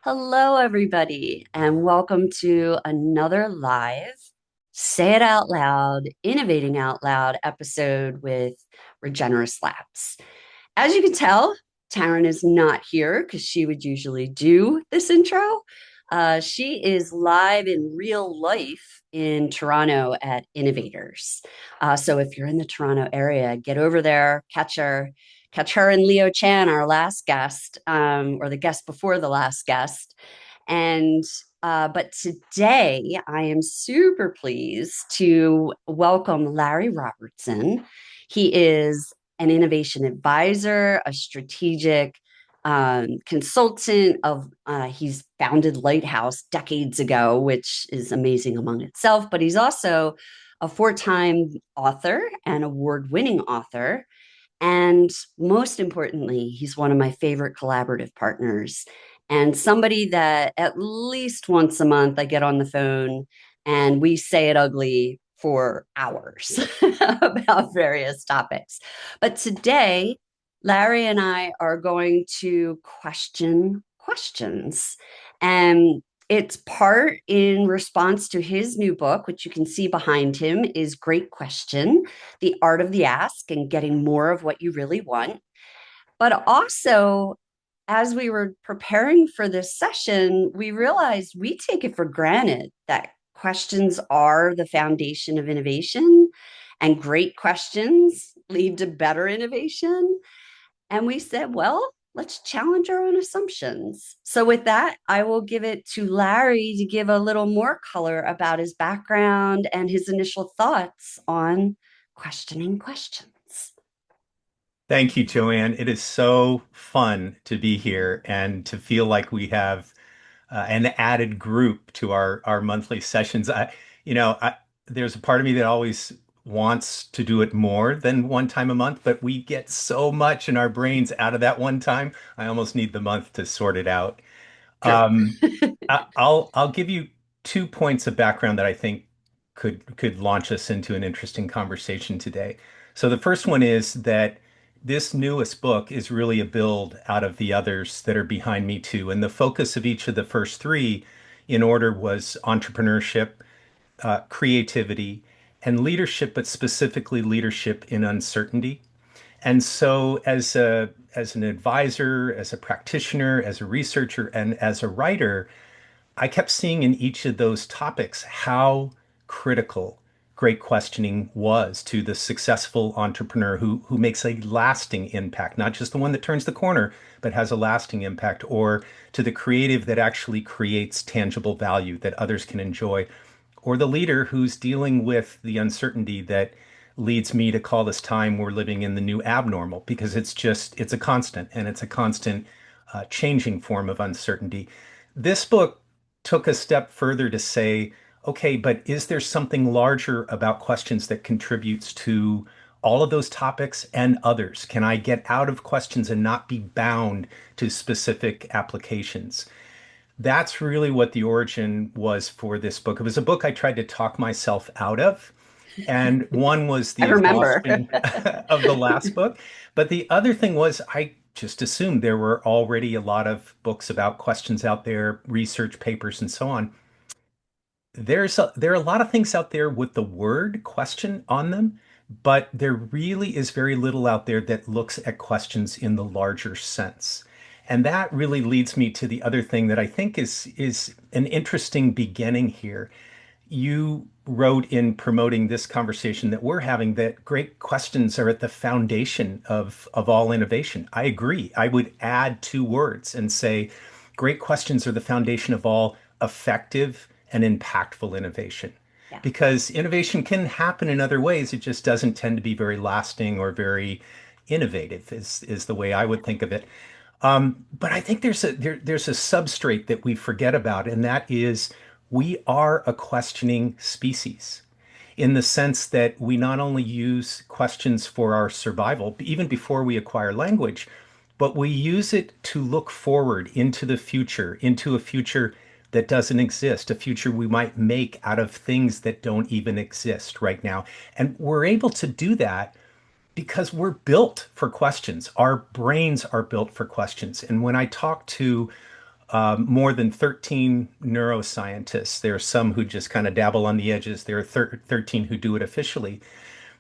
Hello, everybody, and welcome to another live Say It Out Loud, Innovating Out Loud episode with Regenerous Labs. As you can tell, Taryn is not here because she would usually do this intro. She is live in real life in Toronto at Innovators. So if you're in the Toronto area, get over there, catch her and Leo Chan, our last guest, or the guest before the last guest. And but today I am super pleased to welcome Larry Robertson. He is an innovation advisor, a strategic consultant of he's founded Lighthouse decades ago, which is amazing among itself, but he's also a four-time author and award-winning author. And most importantly, he's one of my favorite collaborative partners and somebody that at least once a month I get on the phone and we say it ugly for hours about various topics. But today, Larry and I are going to question questions. And it's part in response to his new book, which you can see behind him is Great Question: The Art of the Ask and Getting More of What You Really Want. But also, as we were preparing for this session, we realized we take it for granted that questions are the foundation of innovation and great questions lead to better innovation. And we said, well, let's challenge our own assumptions. So, with that, I will give it to Larry to give a little more color about his background and his initial thoughts on questioning questions. Thank you, Joanne. It is so fun to be here and to feel like we have an added group to our monthly sessions. There's a part of me that always wants to do it more than one time a month, but we get so much in our brains out of that one time. I almost need the month to sort it out. True. Um, I'll give you 2 points of background that I think could launch us into an interesting conversation today. So the first one is that this newest book is really a build out of the others that are behind me too. And the focus of each of the first three in order was entrepreneurship, creativity, and leadership, but specifically leadership in uncertainty. And so as an advisor, as a practitioner, as a researcher, and as a writer, I kept seeing in each of those topics how critical great questioning was to the successful entrepreneur who makes a lasting impact, not just the one that turns the corner, but has a lasting impact, or to the creative that actually creates tangible value that others can enjoy, or the leader who's dealing with the uncertainty that leads me to call this time we're living in the new abnormal because it's a constant and it's a constant changing form of uncertainty. This book took a step further to say, okay, but is there something larger about questions that contributes to all of those topics and others? Can I get out of questions and not be bound to specific applications? That's really what the origin was for this book. It was a book I tried to talk myself out of. And one was I the remember. exhaustion of the last book. But the other thing was, I just assumed there were already a lot of books about questions out there, research papers, and so on. There are a lot of things out there with the word question on them, but there really is very little out there that looks at questions in the larger sense. And that really leads me to the other thing that I think is an interesting beginning here. You wrote in promoting this conversation that we're having that great questions are at the foundation of all innovation. I agree. I would add 2 words and say great questions are the foundation of all effective and impactful innovation. Yeah. Because innovation can happen in other ways. It just doesn't tend to be very lasting or very innovative, is the way I would think of it. But I think there's a substrate that we forget about, and that is we are a questioning species in the sense that we not only use questions for our survival, even before we acquire language, but we use it to look forward into the future, into a future that doesn't exist, a future we might make out of things that don't even exist right now. And we're able to do that because we're built for questions. Our brains are built for questions. And when I talk to more than 13 neuroscientists. There are some who just kind of dabble on the edges. There are 13 who do it officially.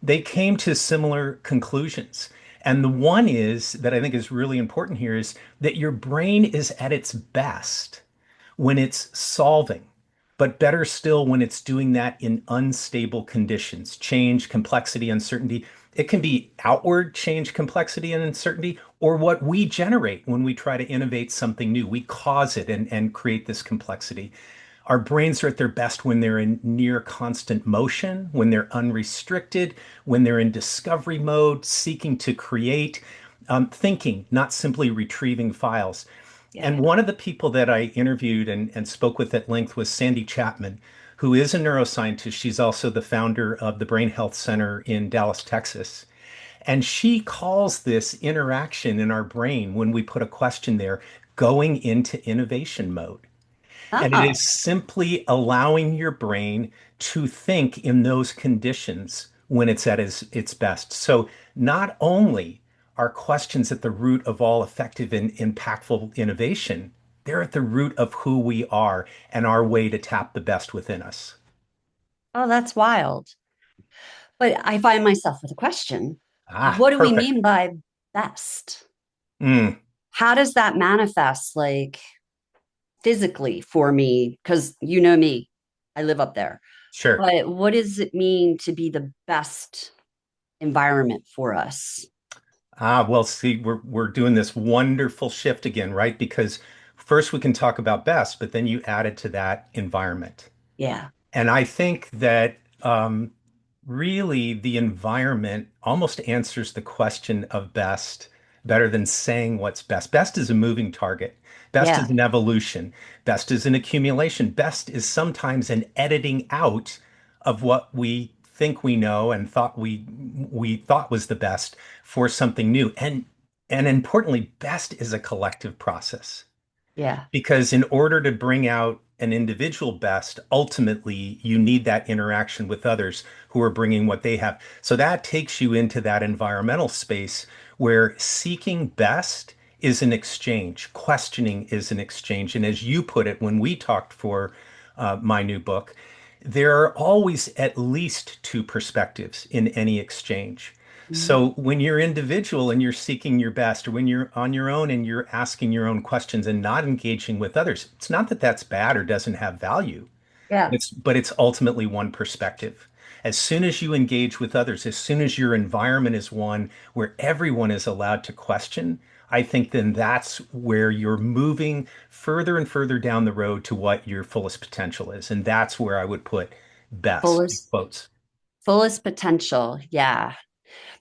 They came to similar conclusions. And the one is that I think is really important here is that your brain is at its best when it's solving, but better still when it's doing that in unstable conditions, change, complexity, uncertainty. It can be outward change, complexity, and uncertainty, or what we generate when we try to innovate something new. We cause it and create this complexity. Our brains are at their best when they're in near constant motion, when they're unrestricted, when they're in discovery mode, seeking to create, thinking, not simply retrieving files. Yeah. And one of the people that I interviewed and spoke with at length was Sandy Chapman, who is a neuroscientist. She's also the founder of the Brain Health Center in Dallas, Texas. And she calls this interaction in our brain when we put a question there going into innovation mode. And it Oh, is simply allowing your brain to think in those conditions when it's at its best. So not only are questions at the root of all effective and impactful innovation, they're at the root of who we are and our way to tap the best within us. oh, that's wild. But I find myself with a question. Ah, What do we perfect. mean by best? Mm, How does that manifest like physically for me? Because you know me, I live up there. sure. But what does it mean to be the best environment for us? Ah, well, see, we're doing this wonderful shift again, right? Because first we can talk about best, but then you added to that environment. Yeah. And I think that really the environment almost answers the question of best better than saying what's best. Best is a moving target. Best is Yeah. an evolution. Best is an accumulation. Best is sometimes an editing out of what we think we know and thought we thought was the best for something new. And importantly, best is a collective process. Yeah. Because in order to bring out an individual best, ultimately you need that interaction with others who are bringing what they have. So that takes you into that environmental space where seeking best is an exchange, questioning is an exchange. And as you put it, when we talked for my new book, there are always at least two perspectives in any exchange. Mhm. So when you're individual and you're seeking your best, or when you're on your own and you're asking your own questions and not engaging with others, it's not that that's bad or doesn't have value. Yeah. But it's ultimately one perspective. As soon as you engage with others, as soon as your environment is one where everyone is allowed to question, I think then that's where you're moving further and further down the road to what your fullest potential is. And that's where I would put best in Fullest quotes. fullest potential. Yeah.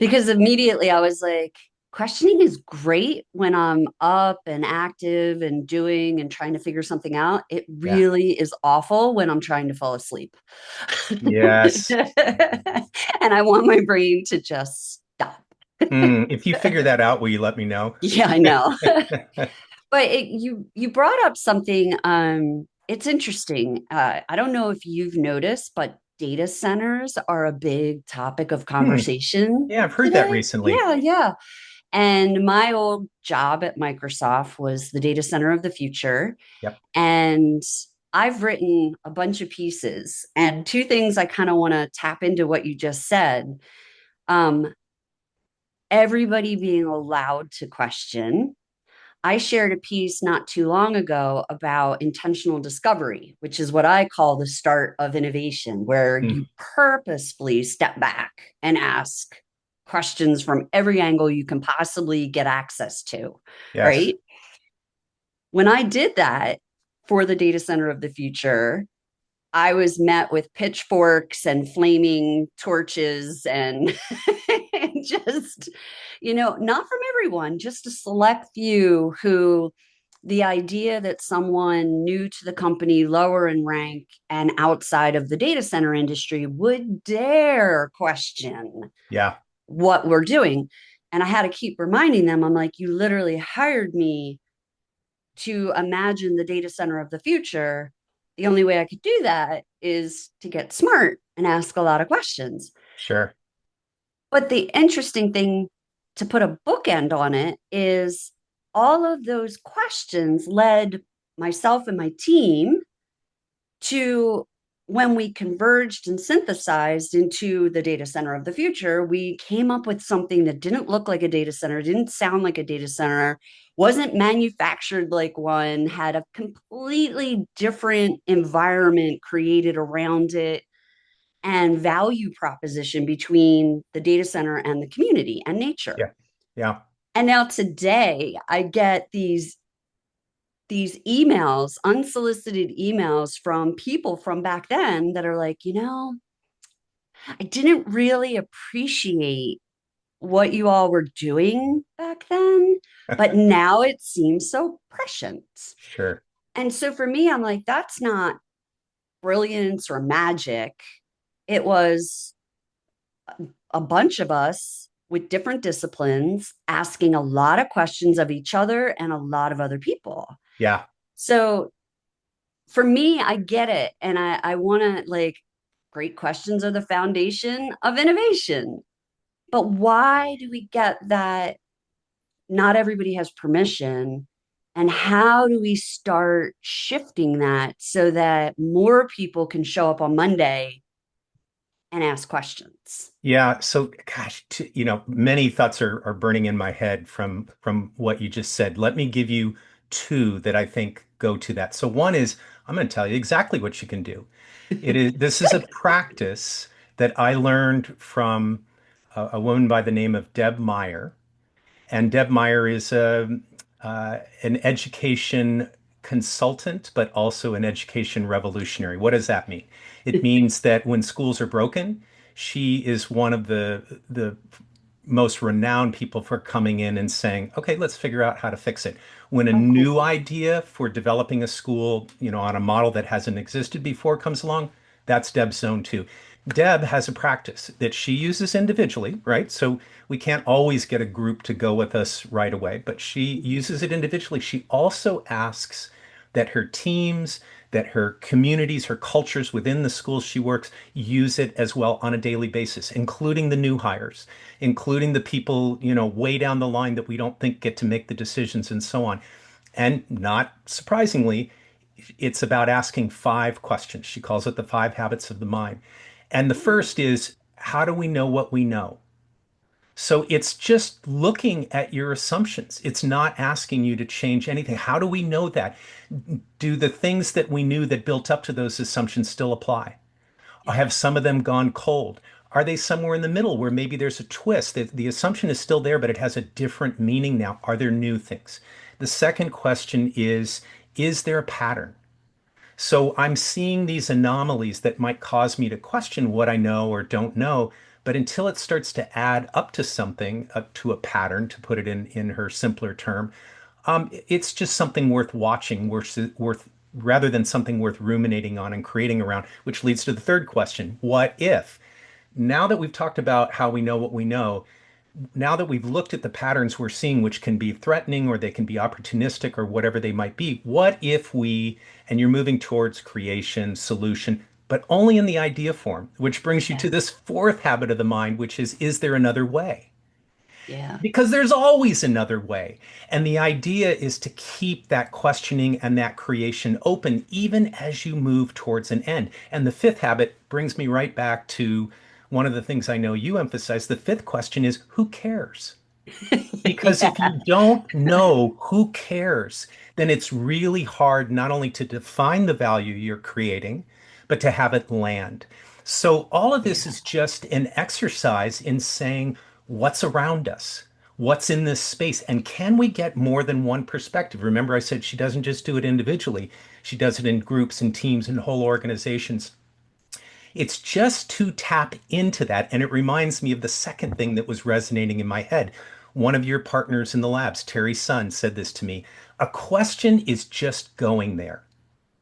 Because immediately I was like, questioning is great when I'm up and active and doing and trying to figure something out. It Yeah. really is awful when I'm trying to fall asleep. Yes. And I want my brain to just stop. If you figure that out, will you let me know? Yeah, I know. But you brought up something. It's interesting. I don't know if you've noticed, but data centers are a big topic of Hmm. conversation Yeah, I've heard that today. recently. Yeah, yeah. And my old job at Microsoft was the data center of the future. Yep. And I've written a bunch of pieces. And two things I kind of want to tap into what you just said. Um, Everybody being allowed to question. I shared a piece not too long ago about intentional discovery, which is what I call the start of innovation, where Hmm. you purposefully step back and ask questions from every angle you can possibly get access to, Yes. right? When I did that for the data center of the future, I was met with pitchforks and flaming torches and just, not from everyone, just a select few who the idea that someone new to the company, lower in rank and outside of the data center industry would dare question Yeah. what we're doing. And I had to keep reminding them, I'm like, you literally hired me to imagine the data center of the future. The only way I could do that is to get smart and ask a lot of questions. Sure. But the interesting thing to put a bookend on it is all of those questions led myself and my team to when we converged and synthesized into the data center of the future, we came up with something that didn't look like a data center, didn't sound like a data center, wasn't manufactured like one, had a completely different environment created around it and value proposition between the data center and the community and nature. Yeah. Yeah. And now today I get these emails, unsolicited emails from people from back then that are like, I didn't really appreciate what you all were doing back then, but now it seems so prescient. Sure. And so for me, I'm like, that's not brilliance or magic. It was a bunch of us with different disciplines asking a lot of questions of each other and a lot of other people. Yeah. So for me, I get it. And I want to like, great questions are the foundation of innovation. But why do we get that not everybody has permission? And how do we start shifting that so that more people can show up on Monday and ask questions? Yeah, so gosh, many thoughts are burning in my head from what you just said. Let me give you two that I think go to that. So one is I'm going to tell you exactly what you can do. This is a practice that I learned from a woman by the name of Deb Meyer. And Deb Meyer is an education consultant, but also an education revolutionary. What does that mean? It means that when schools are broken, she is one of the most renowned people for coming in and saying, okay, let's figure out how to fix it. When a Oh, new cool. idea for developing a school, on a model that hasn't existed before comes along, that's Deb's zone too. Deb has a practice that she uses individually, right? So we can't always get a group to go with us right away, but she uses it individually. She also asks that her teams, that her communities, her cultures within the schools she works use it as well on a daily basis, including the new hires, including the people, way down the line that we don't think get to make the decisions and so on. And not surprisingly, it's about asking five questions. She calls it the five habits of the mind. And the first is, how do we know what we know? So it's just looking at your assumptions. It's not asking you to change anything. How do we know that? Do the things that we knew that built up to those assumptions still apply? Yeah. Have some of them gone cold? Are they somewhere in the middle where maybe there's a twist? The assumption is still there, but it has a different meaning now. Are there new things? The second question is there a pattern? So I'm seeing these anomalies that might cause me to question what I know or don't know. But until it starts to add up to something, up to a pattern, to put it in her simpler term, it's just something worth watching, worth rather than something worth ruminating on and creating around, which leads to the third question. What if? Now that we've talked about how we know what we know, now that we've looked at the patterns we're seeing, which can be threatening or they can be opportunistic or whatever they might be, what if and you're moving towards creation, solution, but only in the idea form, which brings you Yeah. to this fourth habit of the mind, which is there another way? Yeah. Because there's always another way. And the idea is to keep that questioning and that creation open, even as you move towards an end. And the fifth habit brings me right back to one of the things I know you emphasize. The fifth question is who cares? Because if Yeah. you don't know who cares, then it's really hard not only to define the value you're creating, but to have it land. So all of this Yeah. is just an exercise in saying what's around us, what's in this space, and can we get more than one perspective? Remember, I said she doesn't just do it individually, she does it in groups and teams and whole organizations. It's just to tap into that. And it reminds me of the second thing that was resonating in my head. One of your partners in the labs, Terry Sun, said this to me. A question is just going there.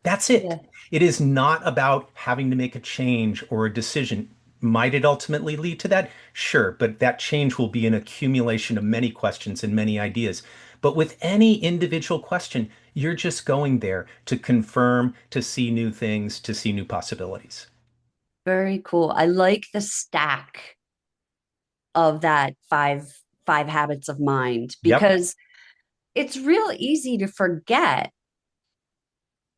That's it. Yeah. It is not about having to make a change or a decision. Might it ultimately lead to that? Sure, but that change will be an accumulation of many questions and many ideas. But with any individual question, you're just going there to confirm, to see new things, to see new possibilities. Very cool. I like the stack of that five habits of mind Yep. because it's real easy to forget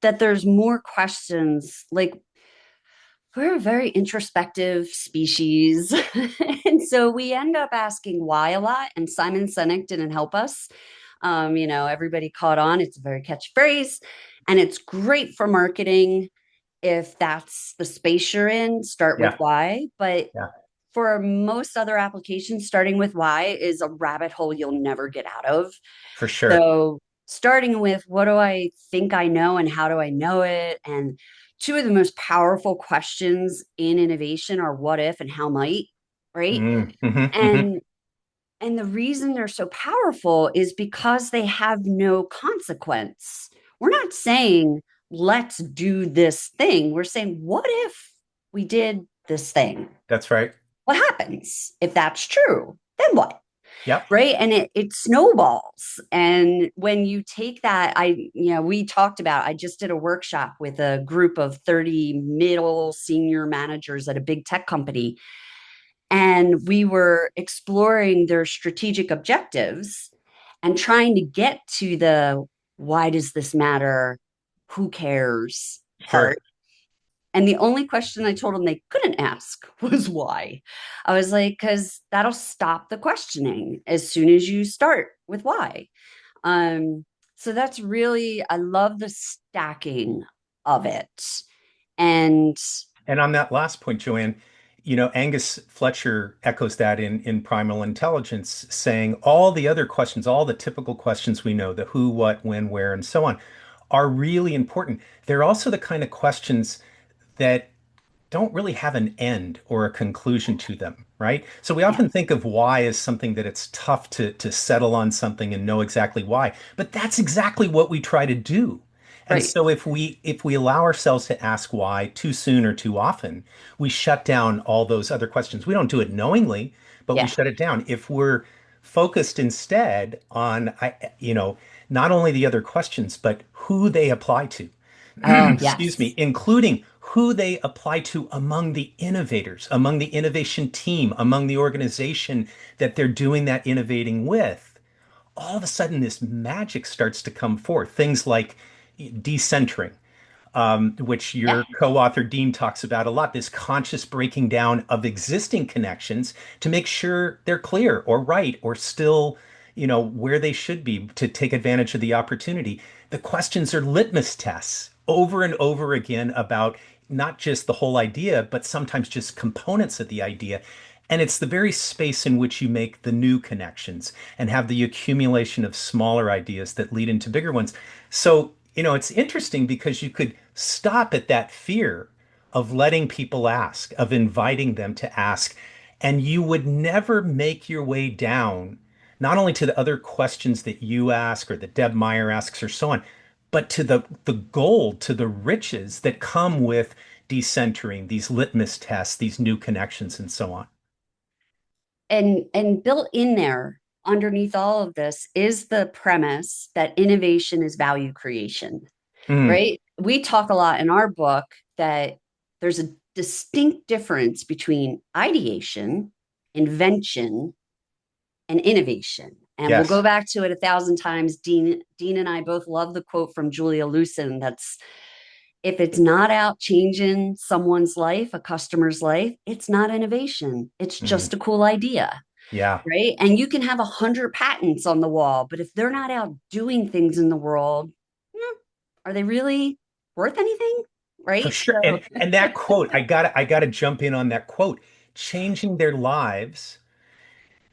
that there's more questions. Like, we're a very introspective species. And so we end up asking why a lot. And Simon Sinek didn't help us. Everybody caught on. It's a very catchy phrase. And it's great for marketing if that's the space you're in, start with Yeah, why. But yeah, for most other applications, starting with why is a rabbit hole you'll never get out of. for sure. So, starting with what do I think I know and how do I know it? And two of the most powerful questions in innovation are what if and how might, right? Mm-hmm. And and the reason they're so powerful is because they have no consequence. We're not saying let's do this thing. We're saying what if we did this thing? That's right. What happens? If that's true, then what? Yep. Right. And it snowballs. And when you take that, we talked about, I just did a workshop with a group of 30 middle senior managers at a big tech company. And we were exploring their strategic objectives and trying to get to the why does this matter? Who cares Sure. part. And the only question I told them they couldn't ask was why. I was like, because that'll stop the questioning as soon as you start with why. Um, so that's really, I love the stacking of it. And And on that last point, Joanne, Angus Fletcher echoes that in Primal Intelligence, saying all the other questions, all the typical questions we know, the who, what, when, where, and so on, are really important. They're also the kind of questions that don't really have an end or a conclusion to them, right? So we yeah, often think of why as something that it's tough to settle on something and know exactly why, but that's exactly what we try to do. And right. so if we allow ourselves to ask why too soon or too often, we shut down all those other questions. We don't do it knowingly, but we Yeah. shut it down. If we're focused instead on, not only the other questions, but who they apply to, Oh, excuse me, yes. including who they apply to among the innovators, among the innovation team, among the organization that they're doing that innovating with, all of a sudden this magic starts to come forth. Things like decentering, which Yeah. your co-author Dean talks about a lot, this conscious breaking down of existing connections to make sure they're clear or right or still, where they should be to take advantage of the opportunity. The questions are litmus tests over and over again about not just the whole idea, but sometimes just components of the idea. And it's the very space in which you make the new connections and have the accumulation of smaller ideas that lead into bigger ones. So, it's interesting because you could stop at that fear of letting people ask, of inviting them to ask, and you would never make your way down, not only to the other questions that you ask or that Deb Meyer asks or so on, but to the gold, to the riches that come with decentering, these litmus tests, these new connections, and so on. And built in there underneath all of this is the premise that innovation is value creation, Mm, right? We talk a lot in our book that there's a distinct difference between ideation, invention, and innovation. And we'll go yes. back to it 1,000 times. Dean and I both love the quote from Julia Lewson that's if it's not out changing someone's life, a customer's life, it's not innovation. It's Mm, just a cool idea, yeah, right? And you can have 100 patents on the wall, but if they're not out doing things in the world, are they really worth anything? for Right. sure. So, And that quote, I gotta jump in on that quote. Changing their lives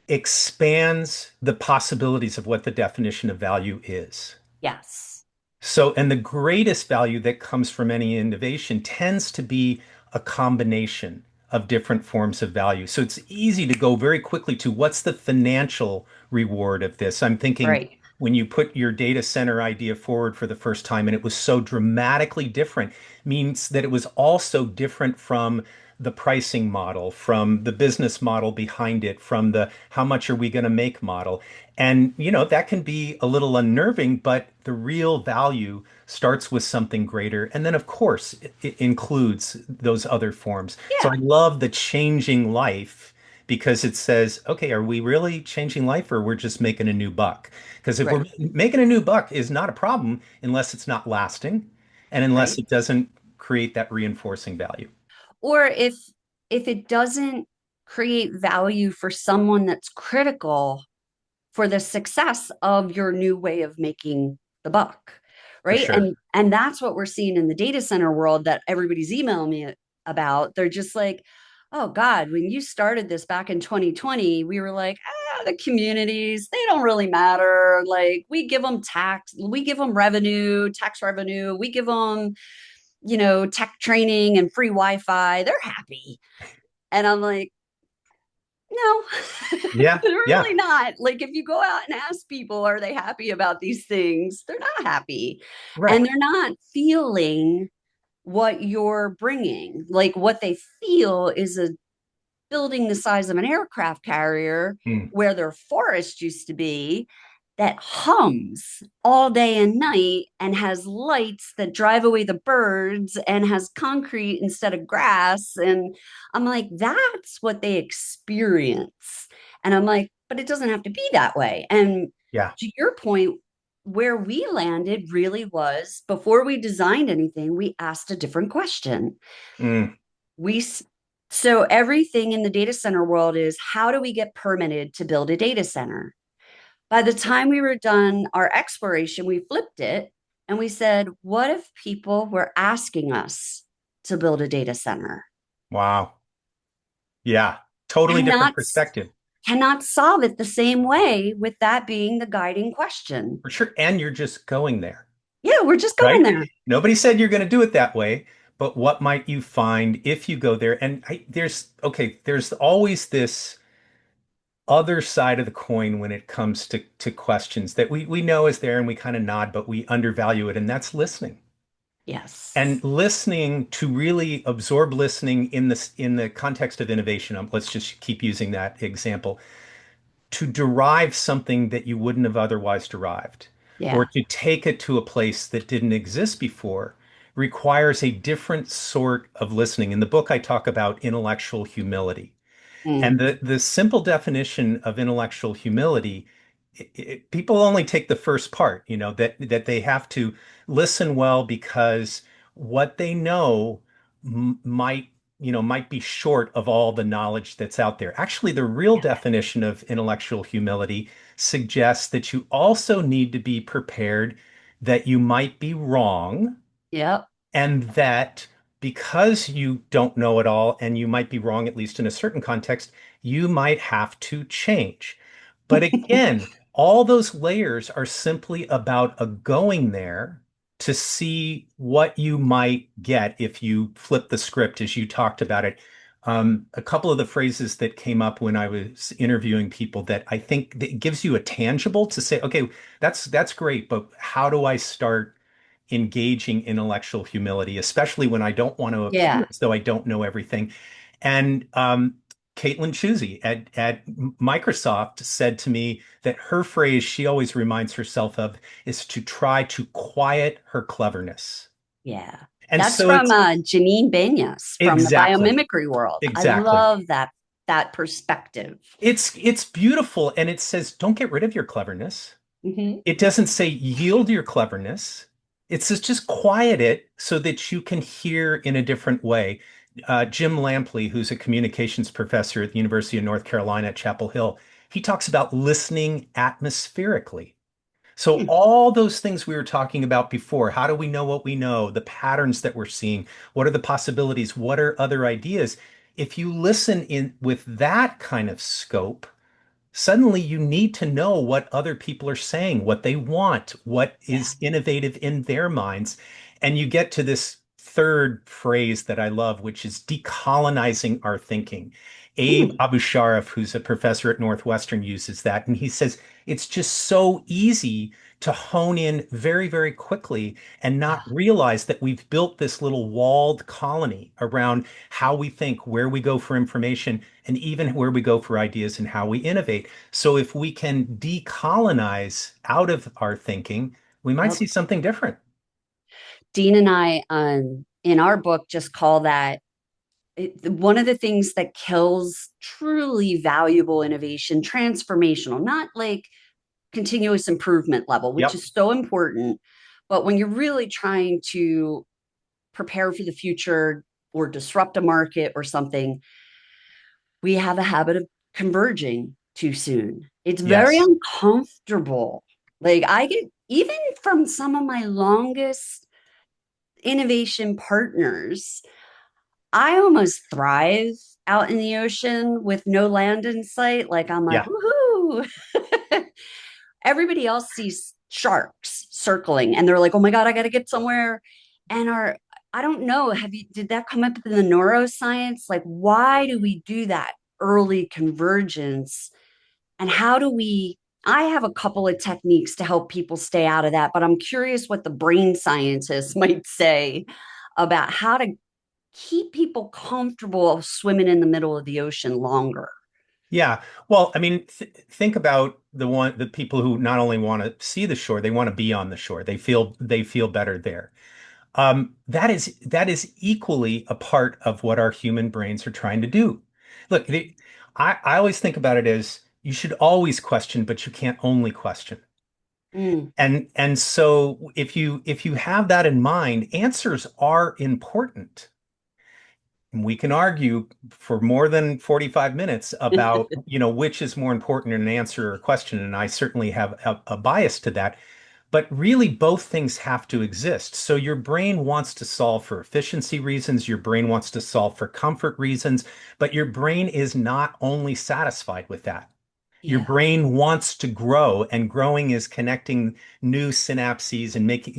expands the possibilities of what the definition of value is. yes. So, and the greatest value that comes from any innovation tends to be a combination of different forms of value. So it's easy to go very quickly to what's the financial reward of this. I'm thinking Right. when you put your data center idea forward for the first time and it was so dramatically different, means that it was also different from the pricing model, from the business model behind it, from the how much are we going to make model. And, that can be a little unnerving, but the real value starts with something greater. And then, of course, it includes those other forms. So I Yeah. love the changing life because it says, okay, are we really changing life or we're just making a new buck? Because if we're Right. making a new buck is not a problem unless it's not lasting. and unless right? it doesn't create that reinforcing value. Or if it doesn't create value for someone that's critical for the success of your new way of making the buck, For right? sure. And that's what we're seeing in the data center world that everybody's emailing me about. They're just like, oh God, when you started this back in 2020, we were like, the communities, they don't really matter. Like we give them tax, we give them revenue, tax revenue, we give them, tech training and free Wi-Fi. They're happy. And I'm like, no, Yeah, they're yeah, really not. Like, if you go out and ask people, are they happy about these things? They're not happy. And right. they're not feeling what you're bringing. Like, what they feel is a building the size of an aircraft carrier Mm, where their forest used to be that hums all day and night and has lights that drive away the birds and has concrete instead of grass. And I'm like, that's what they experience. And I'm like, but it doesn't have to be that way. And yeah. to your point, where we landed really was before we designed anything, we asked a different question. Mm, we so everything in the data center world is how do we get permitted to build a data center? By the time we were done our exploration, we flipped it and we said, what if people were asking us to build a data center? wow. Yeah. Totally different Cannot perspective. cannot solve it the same way with that being the guiding question. For sure. And you're just going there, Yeah, we're just going right? there. Nobody said you're going to do it that way, but what might you find if you go there? And there's always this other side of the coin when it comes to questions that we know is there and we kind of nod, but we undervalue it, and that's listening. Yes. And listening to really absorb listening in the context of innovation. Let's just keep using that example to derive something that you wouldn't have otherwise derived, or Yeah. to take it to a place that didn't exist before, requires a different sort of listening. In the book, I talk about intellectual humility. And Mm. the simple definition of intellectual humility, people only take the first part, that they have to listen well because what they know might be short of all the knowledge that's out there. Actually, the real Yeah. definition of intellectual humility suggests that you also need to be prepared that you might be wrong Yep. and that because you don't know it all and you might be wrong, at least in a certain context, you might have to change. But again, all those layers are simply about a going there to see what you might get if you flip the script as you talked about it. A couple of the phrases that came up when I was interviewing people that I think that gives you a tangible to say, okay, that's great, but how do I start engaging intellectual humility, especially when I don't want to appear Yeah. as though I don't know everything. And Caitlin Chusey at Microsoft said to me that her phrase she always reminds herself of is to try to quiet her cleverness. Yeah. And That's so from it's Janine Benyus from the exactly, biomimicry world. I exactly. love that perspective. It's beautiful. And it says, don't get rid of your cleverness. Hmm. It doesn't say yield your cleverness. It says just quiet it so that you can hear in a different way. Jim Lampley, who's a communications professor at the University of North Carolina at Chapel Hill, he talks about listening atmospherically. So Hmm. all those things we were talking about before, how do we know what we know, the patterns that we're seeing, what are the possibilities, what are other ideas? If you listen in with that kind of scope, suddenly you need to know what other people are saying, what they want, what Yeah. is innovative in their minds. And you get to this third phrase that I love, which is decolonizing our thinking. Abe Hmm. Abusharaf, who's a professor at Northwestern, uses that. And he says it's just so easy to hone in very, very quickly and not Ah, realize that we've built this little walled colony around how we think, where we go for information, and even where we go for ideas and how we innovate. So if we can decolonize out of our thinking, we might yep. see something different. Dean and I, in our book, just call that one of the things that kills truly valuable innovation, transformational, not like continuous improvement level, which Yep. is so important. But when you're really trying to prepare for the future or disrupt a market or something, we have a habit of converging too soon. It's very Yes. uncomfortable. Like I get even from some of my longest innovation partners, I almost thrive out in the ocean with no land in sight. Like I'm like, Yeah. woohoo. Everybody else sees sharks circling and they're like, oh my God, I got to get somewhere. And I don't know, did that come up in the neuroscience? Like, why do we do that early convergence? And how do we? I have a couple of techniques to help people stay out of that, but I'm curious what the brain scientists might say about how to keep people comfortable swimming in the middle of the ocean longer. Yeah. Well, I mean, think about the people who not only want to see the shore, they want to be on the shore. They feel better there. That is equally a part of what our human brains are trying to do. Look, I always think about it as you should always question, but you can't only question. Mm, And so if you have that in mind, answers are important. We can argue for more than 45 minutes about, which is more important in an answer or a question. And I certainly have a bias to that. But really, both things have to exist. So your brain wants to solve for efficiency reasons, your brain wants to solve for comfort reasons, but your brain is not only satisfied with that. Your yeah. brain wants to grow, and growing is connecting new synapses and making,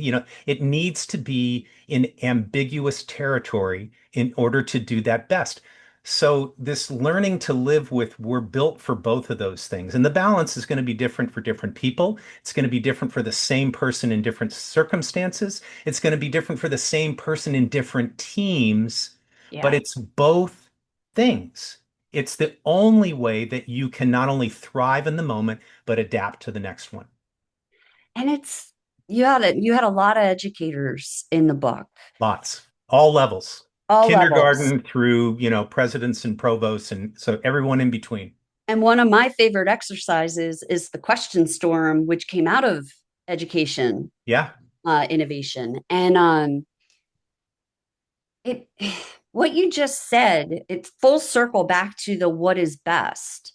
it needs to be in ambiguous territory in order to do that best. So this learning to live with, we're built for both of those things. And the balance is going to be different for different people. It's going to be different for the same person in different circumstances. It's going to be different for the same person in different teams, but Yeah. it's both things. It's the only way that you can not only thrive in the moment, but adapt to the next one. And you had a lot of educators in the book, Lots, all levels, all levels. kindergarten through, presidents and provosts, and so everyone in between. And one of my favorite exercises is the question storm, which came out of education Yeah. innovation. And it what you just said, it's full circle back to the what is best.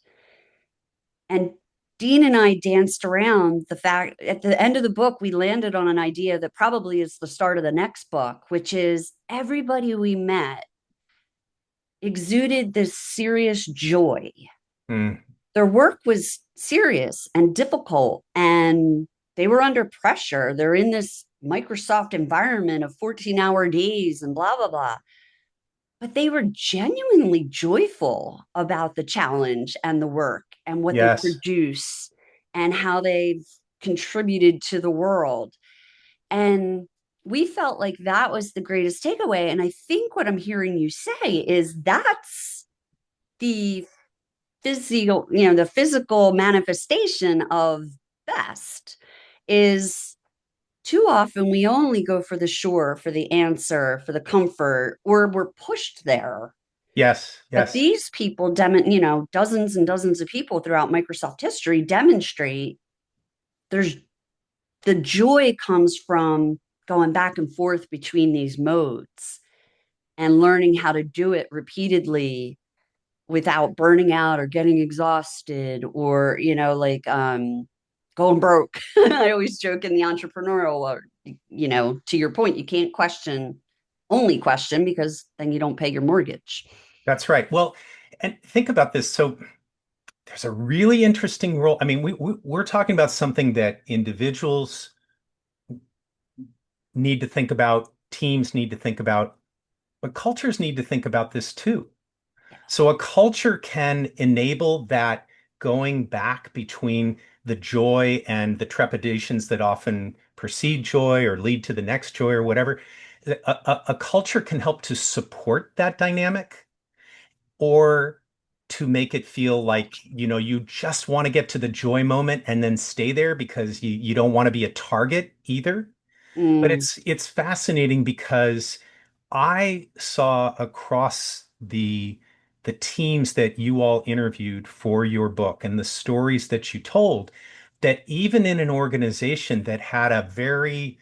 And Dean and I danced around the fact at the end of the book, we landed on an idea that probably is the start of the next book, which is everybody we met exuded this serious joy. Mm, Their work was serious and difficult, and they were under pressure. They're in this Microsoft environment of 14-hour days and blah, blah, blah. But they were genuinely joyful about the challenge and the work and what they yes. produce and how they've contributed to the world. And we felt like that was the greatest takeaway. And I think what I'm hearing you say is that's the the physical manifestation of best is too often we only go for the sure, for the answer, for the comfort, or we're pushed there. Yes. But Yes. these people, dozens and dozens of people throughout Microsoft history demonstrate there's the joy comes from going back and forth between these modes and learning how to do it repeatedly without burning out or getting exhausted or going broke. I always joke in the entrepreneurial world, to your point, you can't only question because then you don't pay your mortgage. That's right. Well, and think about this. So there's a really interesting role. I mean, we're talking about something that individuals need to think about, teams need to think about, but cultures need to think about this too. Yeah. So a culture can enable that going back between the joy and the trepidations that often precede joy or lead to the next joy or whatever. A culture can help to support that dynamic or to make it feel like, you just want to get to the joy moment and then stay there because you don't want to be a target either. But Mm, it's fascinating because I saw across the teams that you all interviewed for your book and the stories that you told that even in an organization that had a very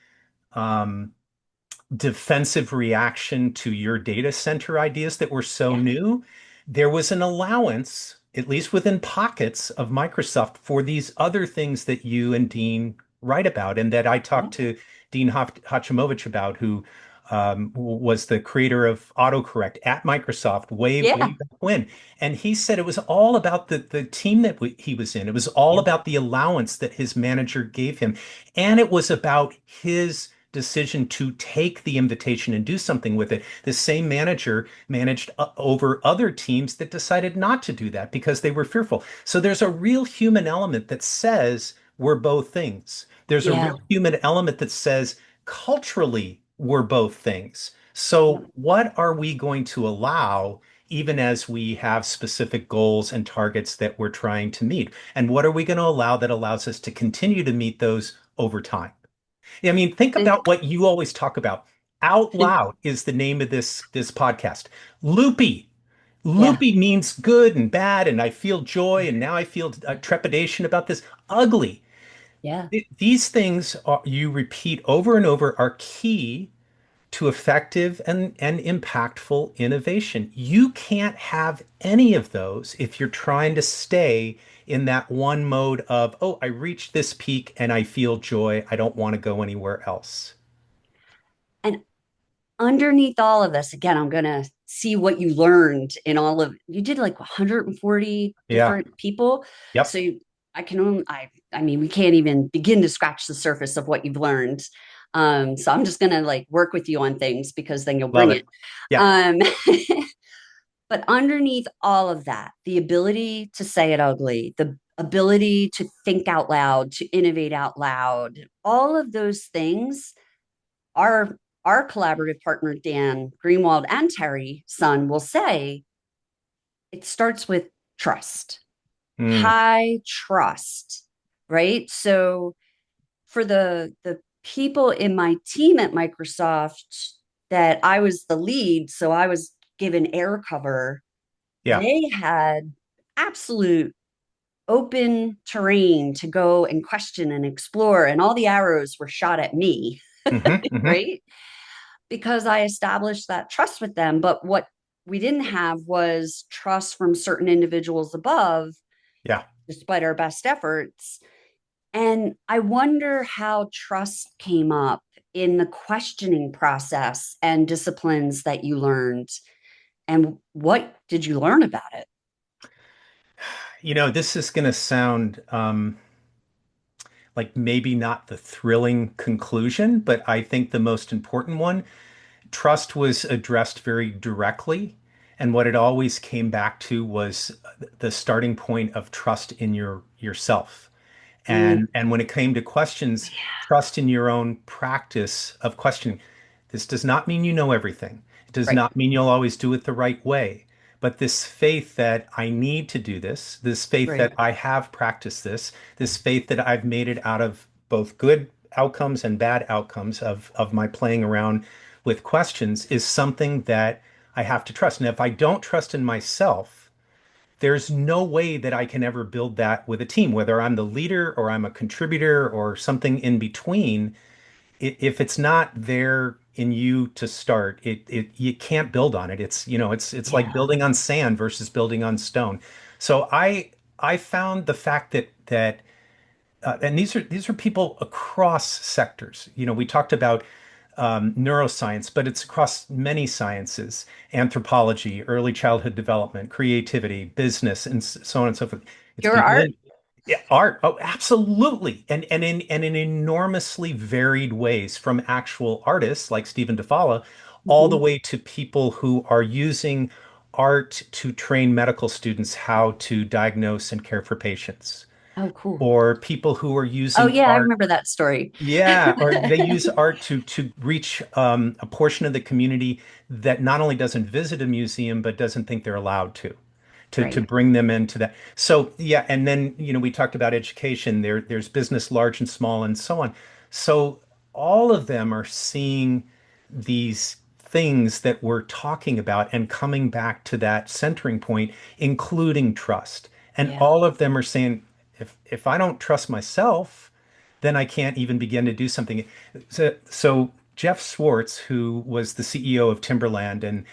defensive reaction to your data center ideas that were so Yeah. new, there was an allowance, at least within pockets of Microsoft, for these other things that you and Dean write about, and that I Yeah. talked to Dean Hachimovich about, who was the creator of autocorrect at Microsoft way Yeah. back when. And he said it was all about the team that he was in. It was all Yeah. about the allowance that his manager gave him. And it was about his decision to take the invitation and do something with it. The same manager managed over other teams that decided not to do that because they were fearful. So there's a real human element that says we're both things. There's a Yeah. real human element that says culturally we're both things. Yeah. So what are we going to allow even as we have specific goals and targets that we're trying to meet? And what are we going to allow that allows us to continue to meet those over time? I mean, think about what you always talk about. Out loud is the name of this podcast. Loopy. Yeah. Loopy means good and bad, and I feel joy, and now I feel trepidation about this. Ugly. Yeah. These things you repeat over and over are key to effective and impactful innovation. You can't have any of those if you're trying to stay in that one mode of, oh, I reached this peak and I feel joy. I don't want to go anywhere else. And underneath all of this, again, I'm going to see what you learned in all of, you did like 140 Yeah. different people. Yep. So I can only, I mean, we can't even begin to scratch the surface of what you've learned. So I'm just going to like work with you on things because then you'll Love bring it. it. Yeah. Um, but underneath all of that, the ability to say it ugly, the ability to think out loud, to innovate out loud, all of those things, our our collaborative partner Dan Greenwald and Terry Sun will say it starts with trust, Mm, high trust, right? So for the people in my team at Microsoft that I was the lead, so I was given air cover, yeah. they had absolute open terrain to go and question and explore, and all the arrows were shot at me, Hmm. right? Because I established that trust with them. But what we didn't have was trust from certain individuals above, Yeah. despite our best efforts. And I wonder how trust came up in the questioning process and disciplines that you learned. And what did you learn about it? This is going to sound like maybe not the thrilling conclusion, but I think the most important one. Trust was addressed very directly. And what it always came back to was the starting point of trust in yourself. Mm, And when it came to questions, yeah, trust in your own practice of questioning. This does not mean you know everything. It does right. not mean you'll always do it the right way. But this faith that I need to do this faith that Right. I have practiced this faith that I've made it out of both good outcomes and bad outcomes of my playing around with questions is something that I have to trust. And if I don't trust in myself, there's no way that I can ever build that with a team, whether I'm the leader or I'm a contributor or something in between. If it's not there in you to start, it you can't build on it. It's like Yeah. building on sand versus building on stone. So I found the fact that and these are people across sectors. We talked about neuroscience, but it's across many sciences: anthropology, early childhood development, creativity, business, and so on and so forth. It's Your people art. in yeah, art. Oh, absolutely, and in enormously varied ways, from actual artists like Stephen DeFalla, all the Mhm. way to people who are using art to train medical students how to diagnose and care for patients, Oh, cool. or people who are Oh, using yeah, I art. remember that story. Yeah, or they use art to reach a portion of the community that not only doesn't visit a museum but doesn't think they're allowed to Right. bring them into that. So yeah, and then we talked about education. There's business large and small and so on. So all of them are seeing these things that we're talking about and coming back to that centering point, including trust. And Yeah. all of them are saying, if I don't trust myself, then I can't even begin to do something. So Jeff Swartz, who was the CEO of Timberland, and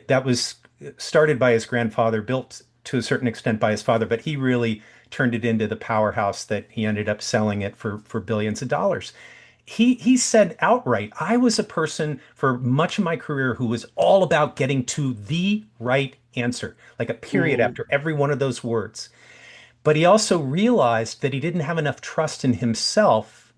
that was started by his grandfather, built to a certain extent by his father, but he really turned it into the powerhouse that he ended up selling it for billions of dollars. He said outright, I was a person for much of my career who was all about getting to the right answer, like a period Mm, after every one of those words. But he also realized that he didn't have enough trust in himself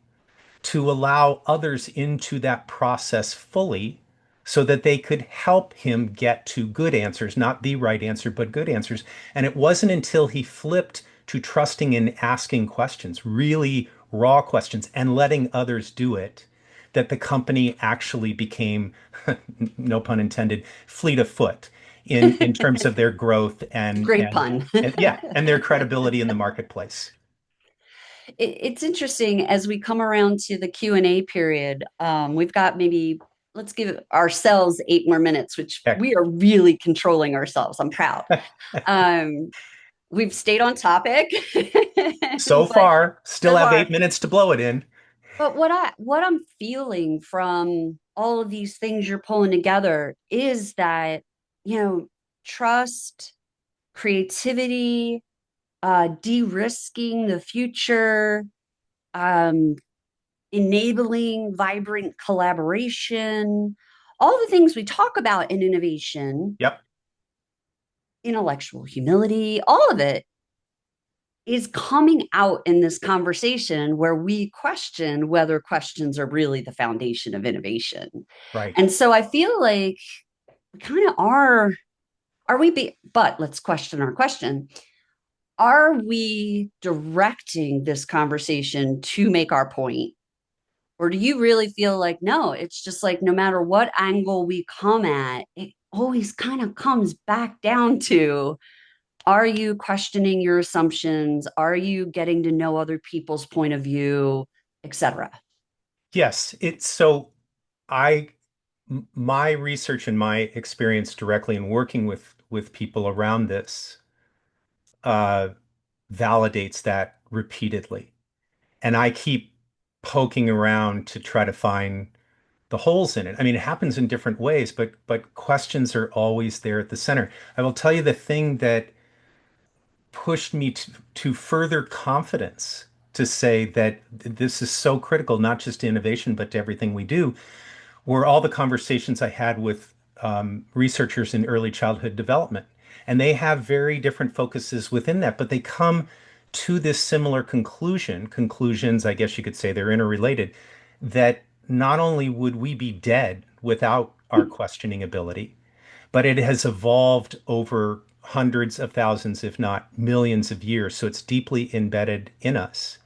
to allow others into that process fully so that they could help him get to good answers, not the right answer, but good answers. And it wasn't until he flipped to trusting in asking questions, really raw questions, and letting others do it, that the company actually became, no pun intended, fleet of foot in terms of their growth great pun. and yeah, and their credibility in the marketplace. It's interesting as we come around to the Q&A period. We've got maybe, let's give ourselves 8 more minutes, which Heck. we are really controlling ourselves. I'm proud. Um, we've stayed on topic, So but far, still so have far, 8 minutes to blow it in. but what I'm feeling from all of these things you're pulling together is that, you know, trust, creativity, de-risking the future, um, enabling vibrant collaboration, all the things we talk about in innovation, Yep. intellectual humility, all of it is coming out in this conversation where we question whether questions are really the foundation of innovation. Right. And so I feel like we kind of are we be, but let's question our question. Are we directing this conversation to make our point? Or do you really feel like, no, it's just like no matter what angle we come at, it always kind of comes back down to, are you questioning your assumptions? Are you getting to know other people's point of view, etc.? Yes. It's so I my research and my experience directly in working with people around this uh, validates that repeatedly. And I keep poking around to try to find the holes in it. I mean, it happens in different ways, but questions are always there at the center. I will tell you the thing that pushed me to further confidence to say that this is so critical, not just to innovation, but to everything we do, were all the conversations I had with researchers in early childhood development. And they have very different focuses within that, but they come to this similar conclusions, I guess you could say they're interrelated, that not only would we be dead without our questioning ability, but it has evolved over hundreds of thousands, if not millions of years. So it's deeply embedded in us.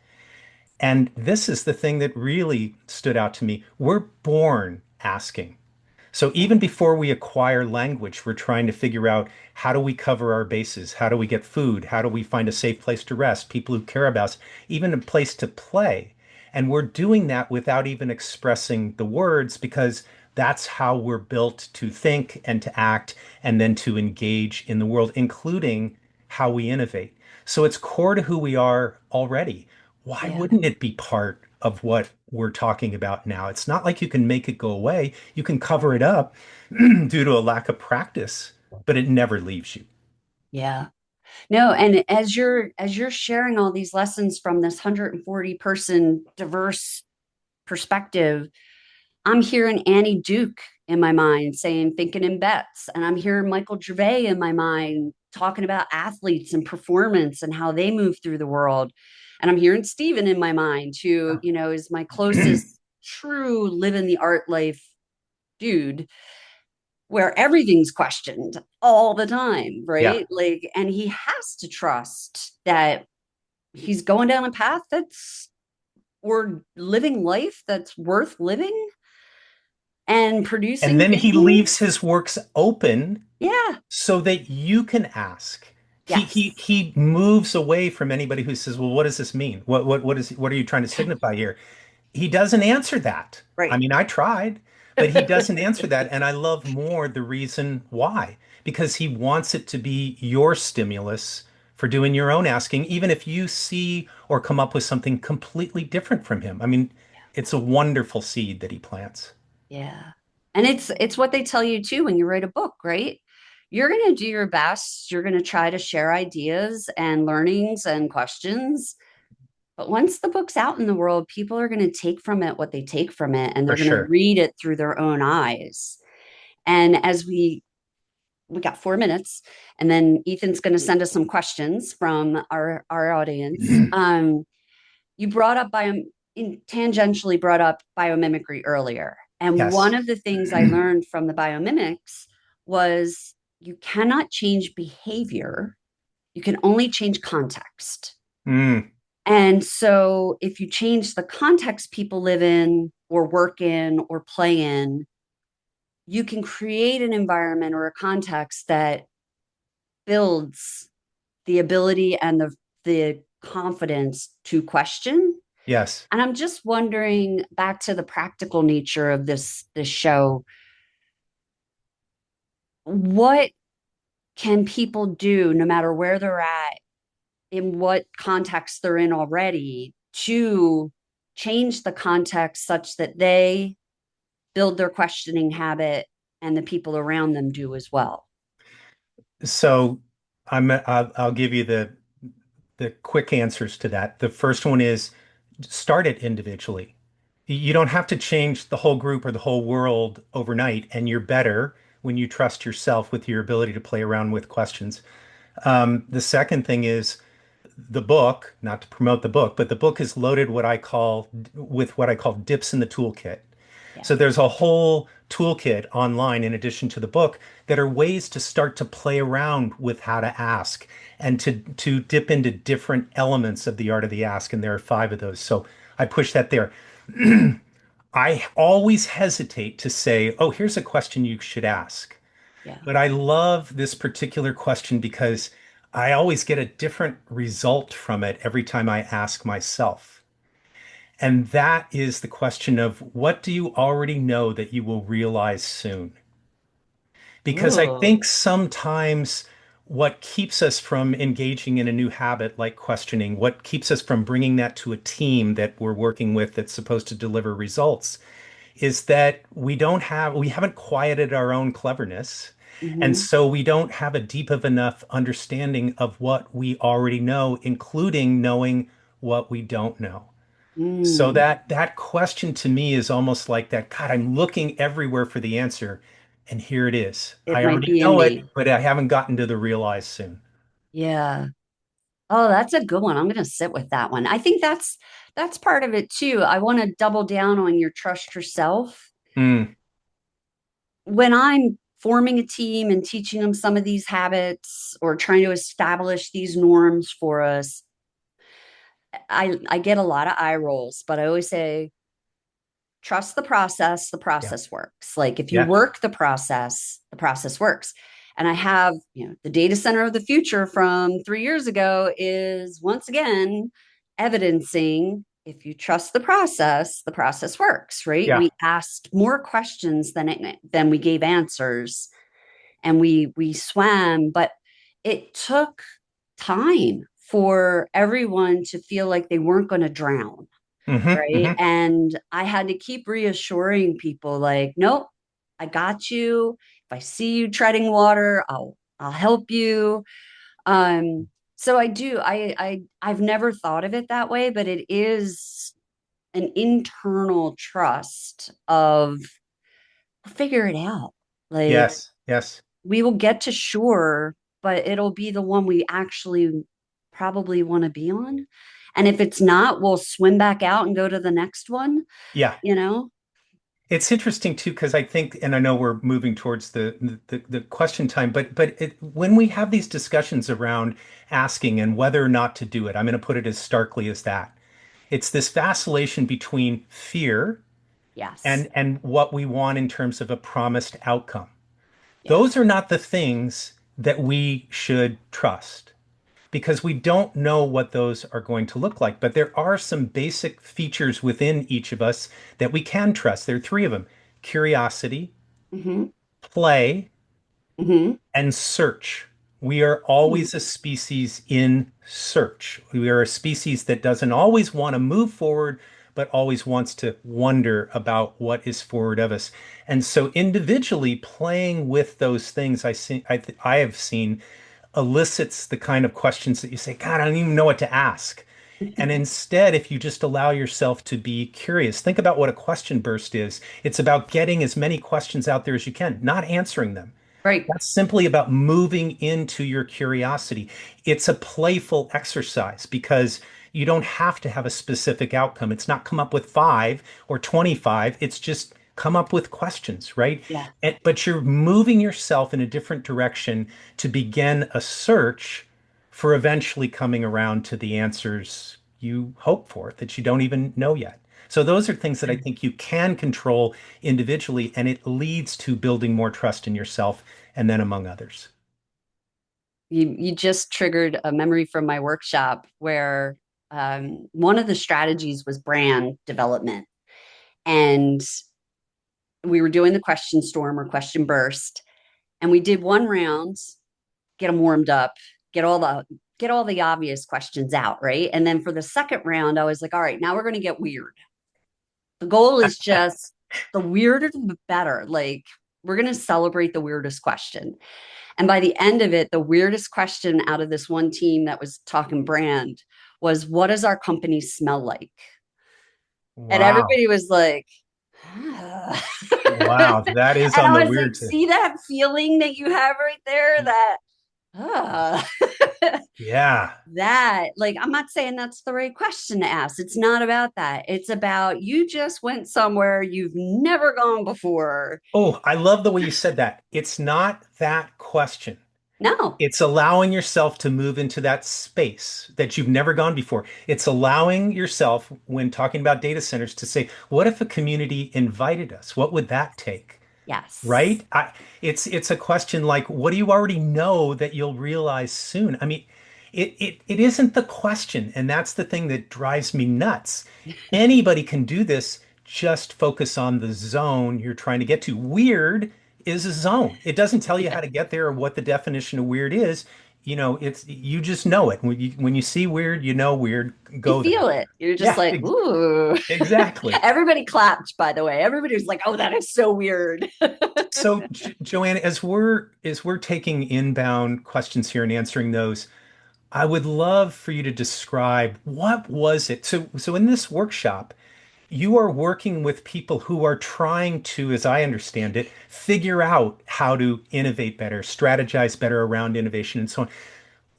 And this is the thing that really stood out to me. We're born asking. So even before we acquire language, we're trying to figure out how do we cover our bases? How do we get food? How do we find a safe place to rest? People who care about us, even a place to play. And we're doing that without even expressing the words because that's how we're built to think and to act and then to engage in the world, including how we innovate. So it's core to who we are already. Why Yeah. wouldn't it be part of what we're talking about now? It's not like you can make it go away. You can cover it up due to a lack of practice, but it never leaves you. Yeah. No, and as you're sharing all these lessons from this 140 person diverse perspective, I'm hearing Annie Duke in my mind saying thinking in bets. And I'm hearing Michael Gervais in my mind talking about athletes and performance and how they move through the world. And I'm hearing Steven in my mind, who, you know, is my closest true live in the art life dude, where everything's questioned all the time, Yeah. right? Like, and he has to trust that he's going down a path that's or living life that's worth living and And producing then he leaves things. his works open Yeah. so that you can ask. He Yes. he he moves away from anybody who says, "Well, what does this mean? What are you trying to signify here?" He doesn't answer that. I Right. mean, I tried, but he doesn't answer that. And I love more the reason why, because he wants it to be your stimulus for doing your own asking, even if you see or come up with something completely different from him. I mean, it's a wonderful seed that he plants. Yeah. And it's what they tell you too when you write a book, right? You're going to do your best. You're going to try to share ideas and learnings and questions. But once the book's out in the world, people are going to take from it what they take from it, and For they're going to sure. read it through their own eyes. And as we got 4 minutes, and then Ethan's going to send us some questions from our audience. You brought up tangentially brought up biomimicry earlier. And one Yes. of the things I learned from the biomimics was you cannot change behavior, you can only change context. Mm, And so if you change the context people live in or work in or play in, you can create an environment or a context that builds the ability and the confidence to question. yes. And I'm just wondering, back to the practical nature of this show, what can people do no matter where they're at, in what context they're in already, to change the context such that they build their questioning habit and the people around them do as well? So I'll give you the quick answers to that. The first one is start it individually. You don't have to change the whole group or the whole world overnight, and you're better when you trust yourself with your ability to play around with questions. The second thing is the book, not to promote the book, but the book is loaded what I call dips in the toolkit. Yeah. So there's a whole toolkit online in addition to the book that are ways to start to play around with how to ask and to dip into different elements of the art of the ask. And there are five of those. So I push that there. I always hesitate to say, oh, here's a question you should ask. Yeah. But I love this particular question because I always get a different result from it every time I ask myself. And that is the question of what do you already know that you will realize soon? Because I Ooh. think sometimes what keeps us from engaging in a new habit like questioning, what keeps us from bringing that to a team that we're working with that's supposed to deliver results, is that we haven't quieted our own cleverness. And Mm-hmm. so we don't have a deep of enough understanding of what we already know, including knowing what we don't know. So Mm. that question to me is almost like that, God, I'm looking everywhere for the answer, and here it is. It I might already be in know it, me. but I haven't gotten to the realize soon. Yeah. Oh, that's a good one. I'm going to sit with that one. I think that's part of it too. I want to double down on your trust yourself. Mm, When I'm forming a team and teaching them some of these habits or trying to establish these norms for us, I get a lot of eye rolls, but I always say trust the yeah, process works. Like if you yeah, work the process works. And I have, the data center of the future from 3 years ago is once again evidencing if you trust the process works, right? yeah. We asked more questions than we gave answers, and we swam, but it took time for everyone to feel like they weren't going to drown, Hmm, right? hmm. And I had to keep reassuring people like, nope, I got you. If I see you treading water, I'll help you. Um, so I do. I've never thought of it that way, but it is an internal trust of we'll figure it out. Like Yes, yes. we will get to shore, but it'll be the one we actually probably want to be on. And if it's not, we'll swim back out and go to the next one, Yeah. you know? It's interesting too, because I think, and I know we're moving towards the question time, but when we have these discussions around asking and whether or not to do it, I'm going to put it as starkly as that. It's this vacillation between fear Yes. and what we want in terms of a promised outcome. Yeah. Those are not the things that we should trust because we don't know what those are going to look like. But there are some basic features within each of us that we can trust. There are three of them: curiosity, Mm-hmm. play, Mm-hmm. and search. We are Hmm. always a species in search. We are a species that doesn't always want to move forward, but always wants to wonder about what is forward of us. And so individually playing with those things I have seen elicits the kind of questions that you say, God, I don't even know what to ask. And instead, if you just allow yourself to be curious, think about what a question burst is. It's about getting as many questions out there as you can, not answering them. Right. That's simply about moving into your curiosity. It's a playful exercise because you don't have to have a specific outcome. It's not come up with five or 25. It's just come up with questions, right? Yeah. But you're moving yourself in a different direction to begin a search for eventually coming around to the answers you hope for that you don't even know yet. So those are things that I think you can control individually, and it leads to building more trust in yourself and then among others. You just triggered a memory from my workshop where one of the strategies was brand development. And we were doing the question storm or question burst. And we did one round, get them warmed up, get all the get all the obvious questions out, right? And then for the second round, I was like, all right, now we're going to get weird. The goal is just the weirder the better. Like we're going to celebrate the weirdest question. And by the end of it, the weirdest question out of this one team that was talking brand was, what does our company smell like? And Wow. everybody was like, ah. Wow. That is And on the I was like, weird side. see that feeling that you have right there? That, ah. Yeah. That, like, I'm not saying that's the right question to ask. It's not about that. It's about you just went somewhere you've never gone before. Oh, I love the way you said that. It's not that question. No, It's allowing yourself to move into that space that you've never gone before. It's allowing yourself, when talking about data centers, to say, what if a community invited us? What would that take? yes, Right? It's a question like, what do you already know that you'll realize soon? I mean, it isn't the question, and that's the thing that drives me nuts. Anybody can do this. Just focus on the zone you're trying to get to. Weird is a zone. It doesn't tell you yeah, how to get there or what the definition of weird is. It's you just know it. When you see weird, you know weird. you Go there. feel it. You're just Yeah, like, ooh. exactly. Everybody clapped, by the way. Everybody was like, oh, that is so weird. So, Joanne, as we're taking inbound questions here and answering those, I would love for you to describe what was it. So in this workshop, you are working with people who are trying to, as I understand it, figure out how to innovate better, strategize better around innovation, and so on.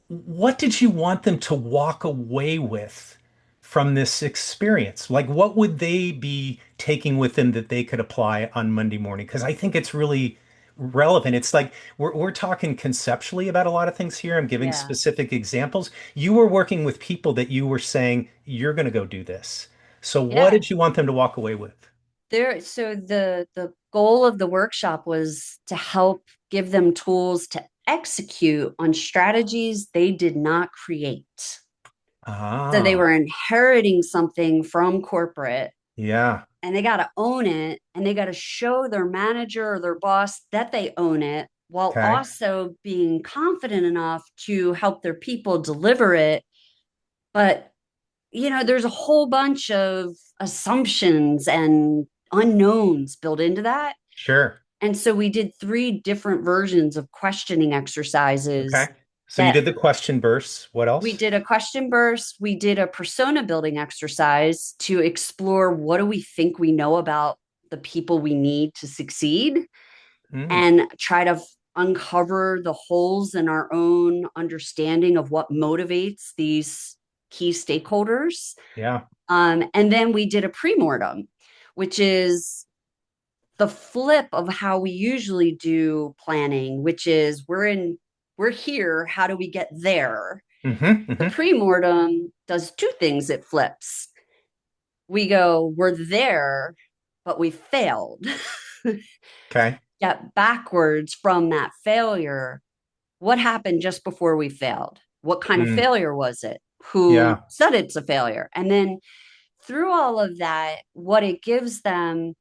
What did you want them to walk away with from this experience? Like, what would they be taking with them that they could apply on Monday morning? Because I think it's really relevant. It's like we're talking conceptually about a lot of things here. I'm giving Yeah. specific examples. You were working with people that you were saying, you're going to go do this. So, what Yeah. did you want them to walk away with? So the goal of the workshop was to help give them tools to execute on strategies they did not create. So they Ah, were inheriting something from corporate yeah. and they got to own it and they got to show their manager or their boss that they own it while Okay. also being confident enough to help their people deliver it. But, there's a whole bunch of assumptions and unknowns built into that. Sure. And so we did three different versions of questioning Okay. exercises So you that did the question bursts. What we else? did a question burst. We did a persona building exercise to explore what do we think we know about the people we need to succeed Mm, and try to uncover the holes in our own understanding of what motivates these key stakeholders. yeah. And then we did a premortem, which is the flip of how we usually do planning, which is we're here. How do we get there? The Hmm. premortem does two things. It flips. We go, we're there, but we failed. Okay. Get backwards from that failure. What happened just before we failed? What kind of Mm, failure was it? Who yeah. said it's a failure? And then through all of that, what it gives them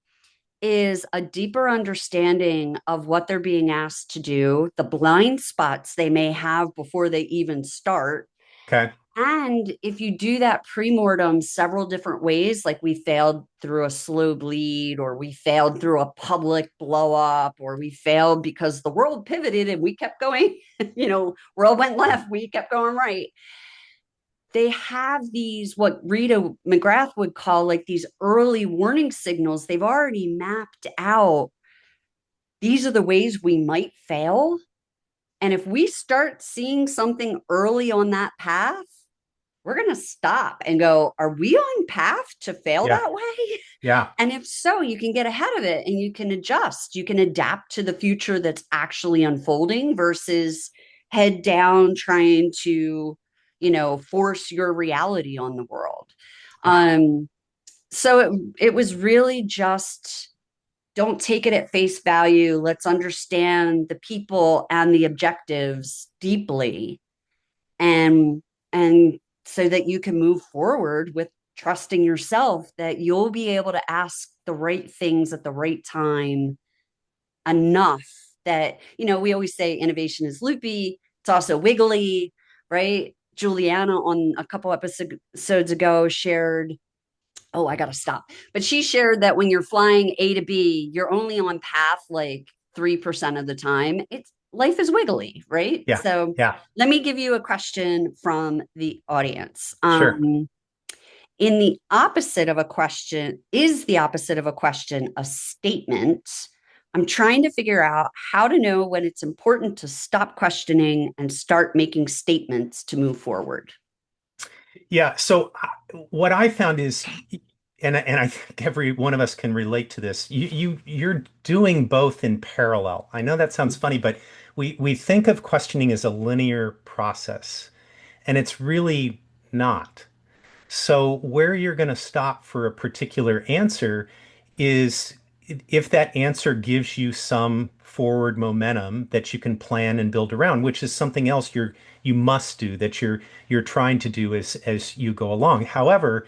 is a deeper understanding of what they're being asked to do, the blind spots they may have before they even start. Okay. And if you do that pre-mortem several different ways, like we failed through a slow bleed, or we failed through a public blow up, or we failed because the world pivoted and we kept going, world went left, we kept going right. They have these, what Rita McGrath would call like these early warning signals. They've already mapped out, these are the ways we might fail. And if we start seeing something early on that path, we're going to stop and go, are we on path to fail Yeah. that way? Yeah. And if so, you can get ahead of it and you can adjust. You can adapt to the future that's actually unfolding versus head down trying to, force your reality on the world. Yeah. Um, so it was really just, don't take it at face value. Let's understand the people and the objectives deeply, and and so that you can move forward with trusting yourself that you'll be able to ask the right things at the right time, enough that, we always say innovation is loopy, it's also wiggly, right? Juliana on a couple episodes ago shared, oh, I got to stop. But she shared that when you're flying A to B, you're only on path like 3% of the time. It's life is wiggly, right? Yeah. So Yeah. let me give you a question from the audience. Sure. In the opposite of a question, is the opposite of a question a statement? I'm trying to figure out how to know when it's important to stop questioning and start making statements to move forward. Yeah. So what I found is, and I think every one of us can relate to this. You're doing both in parallel. I know that sounds funny, but we think of questioning as a linear process, and it's really not. So where you're going to stop for a particular answer is if that answer gives you some forward momentum that you can plan and build around, which is something else you must do, that you're trying to do as you go along. However,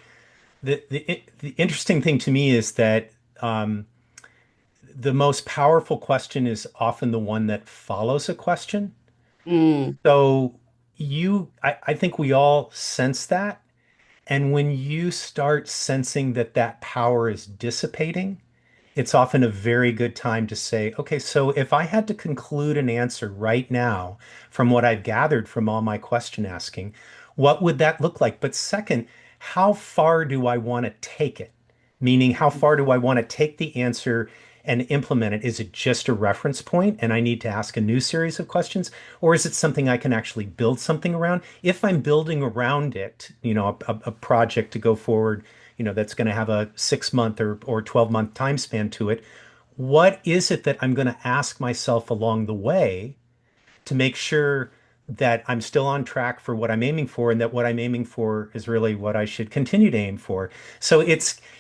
the interesting thing to me is that um, the most powerful question is often the one that follows a question. Mm, So I think we all sense that. And when you start sensing that that power is dissipating, it's often a very good time to say, okay, so if I had to conclude an answer right now from what I've gathered from all my question asking, what would that look like? But second, how far do I want to take it? Meaning, how far do I want to take the answer and implement it? Is it just a reference point and I need to ask a new series of questions? Or is it something I can actually build something around? If I'm building around it, a project to go forward, that's going to have a 6 month or 12-month time span to it, what is it that I'm going to ask myself along the way to make sure that I'm still on track for what I'm aiming for and that what I'm aiming for is really what I should continue to aim for. So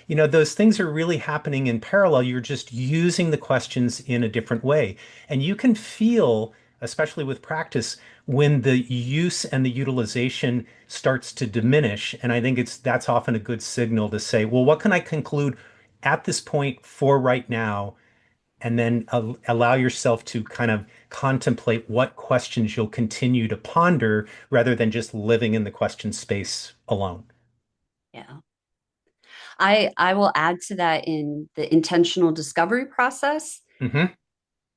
those things are really happening in parallel. You're just using the questions in a different way. And you can feel, especially with practice, when the use and the utilization starts to diminish. And I think that's often a good signal to say, well, what can I conclude at this point for right now? And then allow yourself to kind of contemplate what questions you'll continue to ponder rather than just living in the question space alone. yeah. I will add to that in the intentional discovery process. Hmm.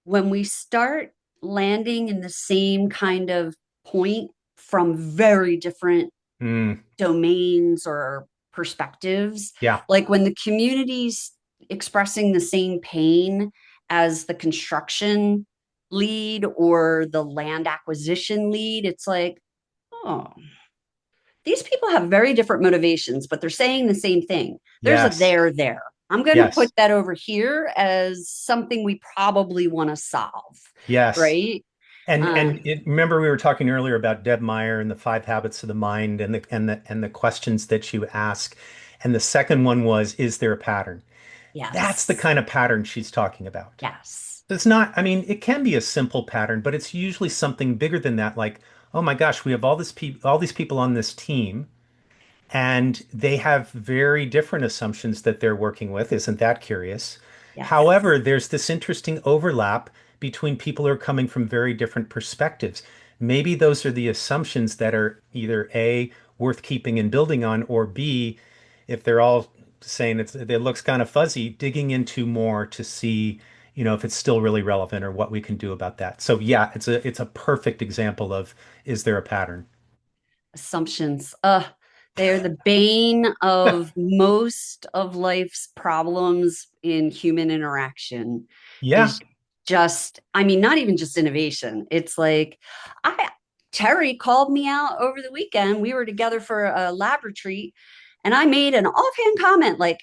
When we start landing in the same kind of point from very different Mm, domains or perspectives, yeah. like when the community's expressing the same pain as the construction lead or the land acquisition lead, it's like, oh, these people have very different motivations, but they're saying the same thing. There's a Yes. there there. I'm going to put Yes. that over here as something we probably want to solve, Yes. right? Remember we were talking earlier about Deb Meyer and the 5 habits of the mind and the questions that you ask. And the second one was, is there a pattern? That's the Yes. kind of pattern she's talking about. Yes. It's not, I mean, it can be a simple pattern, but it's usually something bigger than that. Like, oh my gosh, we have all these people on this team, and they have very different assumptions that they're working with. Isn't that curious? Yes. However, there's this interesting overlap between people who are coming from very different perspectives. Maybe those are the assumptions that are either A, worth keeping and building on, or B, if they're all saying it looks kind of fuzzy, digging into more to see, if it's still really relevant or what we can do about that. So yeah, it's a perfect example of is there a pattern? Assumptions. They're the bane of most of life's problems in human interaction. Yeah. Is just, I mean, not even just innovation. It's like I Terry called me out over the weekend. We were together for a lab retreat, and I made an offhand comment like,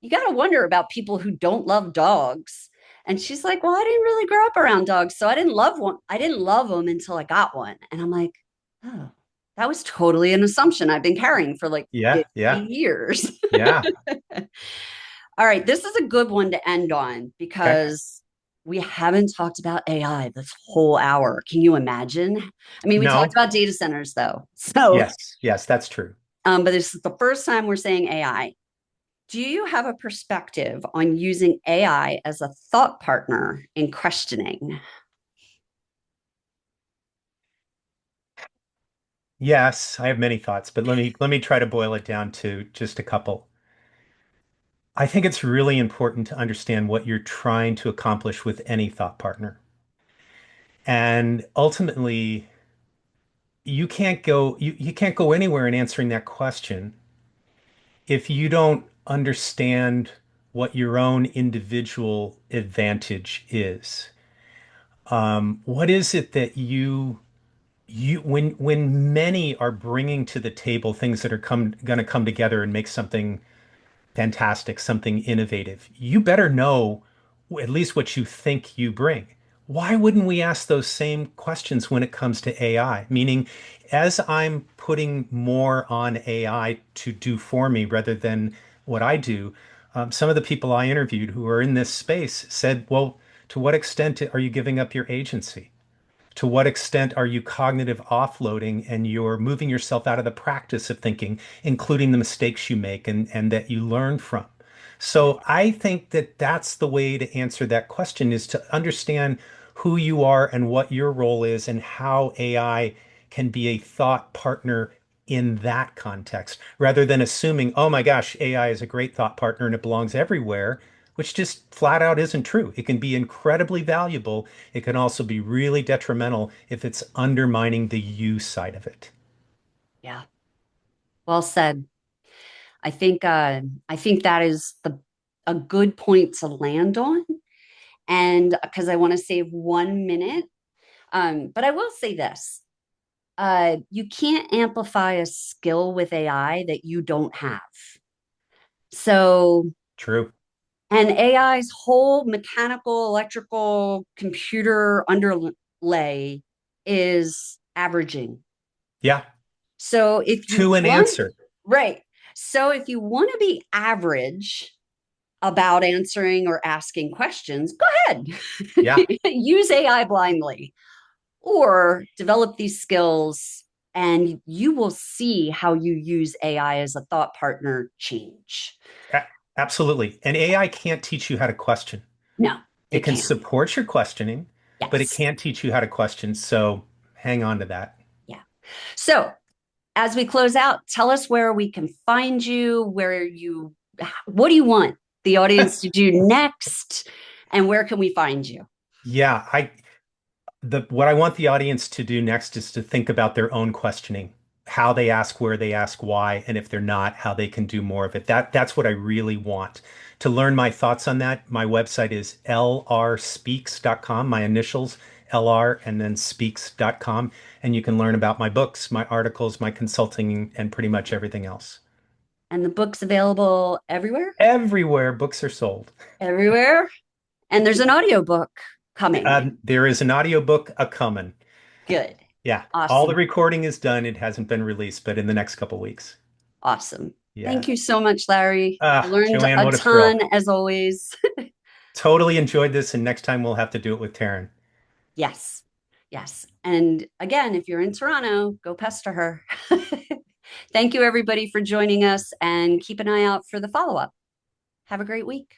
you got to wonder about people who don't love dogs. And she's like, well, I didn't really grow up around dogs, so I didn't love one. I didn't love them until I got one. And I'm like, oh, that was totally an assumption I've been carrying for like Yeah. 50 Yeah. years. Yeah. All right, this is a good one to end on Okay. because we haven't talked about AI this whole hour. Can you imagine? I mean, we talked No. about data centers though. So, Yes. Yes, that's true. but this is the first time we're saying AI. Do you have a perspective on using AI as a thought partner in questioning? Yes, I have many thoughts, but let me try to boil it down to just a couple. I think it's really important to understand what you're trying to accomplish with any thought partner. And ultimately, you can't go anywhere in answering that question if you don't understand what your own individual advantage is. What is it that when many are bringing to the table things that are going to come together and make something fantastic, something innovative, you better know at least what you think you bring. Why wouldn't we ask those same questions when it comes to AI? Meaning, as I'm putting more on AI to do for me rather than what I do, some of the people I interviewed who are in this space said, well, to what extent are you giving up your agency? To what extent are you cognitive offloading and you're moving yourself out of the practice of thinking, including the mistakes you make and that you learn from? Yeah. So I think that that's the way to answer that question is to understand who you are and what your role is and how AI can be a thought partner in that context, rather than assuming, oh my gosh, AI is a great thought partner and it belongs everywhere, which just flat out isn't true. It can be incredibly valuable. It can also be really detrimental if it's undermining the you side of it. Yeah. Well said. I think that is the a good point to land on. And because I want to save 1 minute, but I will say this: you can't amplify a skill with AI that you don't have. So, True. and AI's whole mechanical, electrical, computer underlay is averaging. Yeah. So if you To an want, answer. right. So if you want to be average about answering or asking questions, go ahead. Yeah. Use AI blindly or develop these skills, and you will see how you use AI as a thought partner change. A- Absolutely. And AI can't teach you how to question. No, It it can can't. support your questioning, but it Yes. can't teach you how to question. So hang on to that. Yeah. So as we close out, tell us where we can find you, what do you want the audience to do next, and where can we find you? Yeah, the what I want the audience to do next is to think about their own questioning, how they ask, where they ask, why, and if they're not, how they can do more of it. That's what I really want. To learn my thoughts on that, my website is lrspeaks.com, my initials LR and then speaks.com, and you can learn about my books, my articles, my consulting, and pretty much everything else. And the book's available everywhere? Everywhere books are sold. Everywhere. And there's an audiobook coming. There is an audiobook a coming. Good. Yeah, all the Awesome. recording is done. It hasn't been released, but in the next couple weeks. Awesome. Yeah. Thank you so much, Larry. I Ah, learned Joanne, a what a thrill. ton as always. Totally enjoyed this, and next time we'll have to do it with Taryn. Yes. Yes. And again, if you're in Toronto, go pester her. Thank you, everybody, for joining us and keep an eye out for the follow up. Have a great week.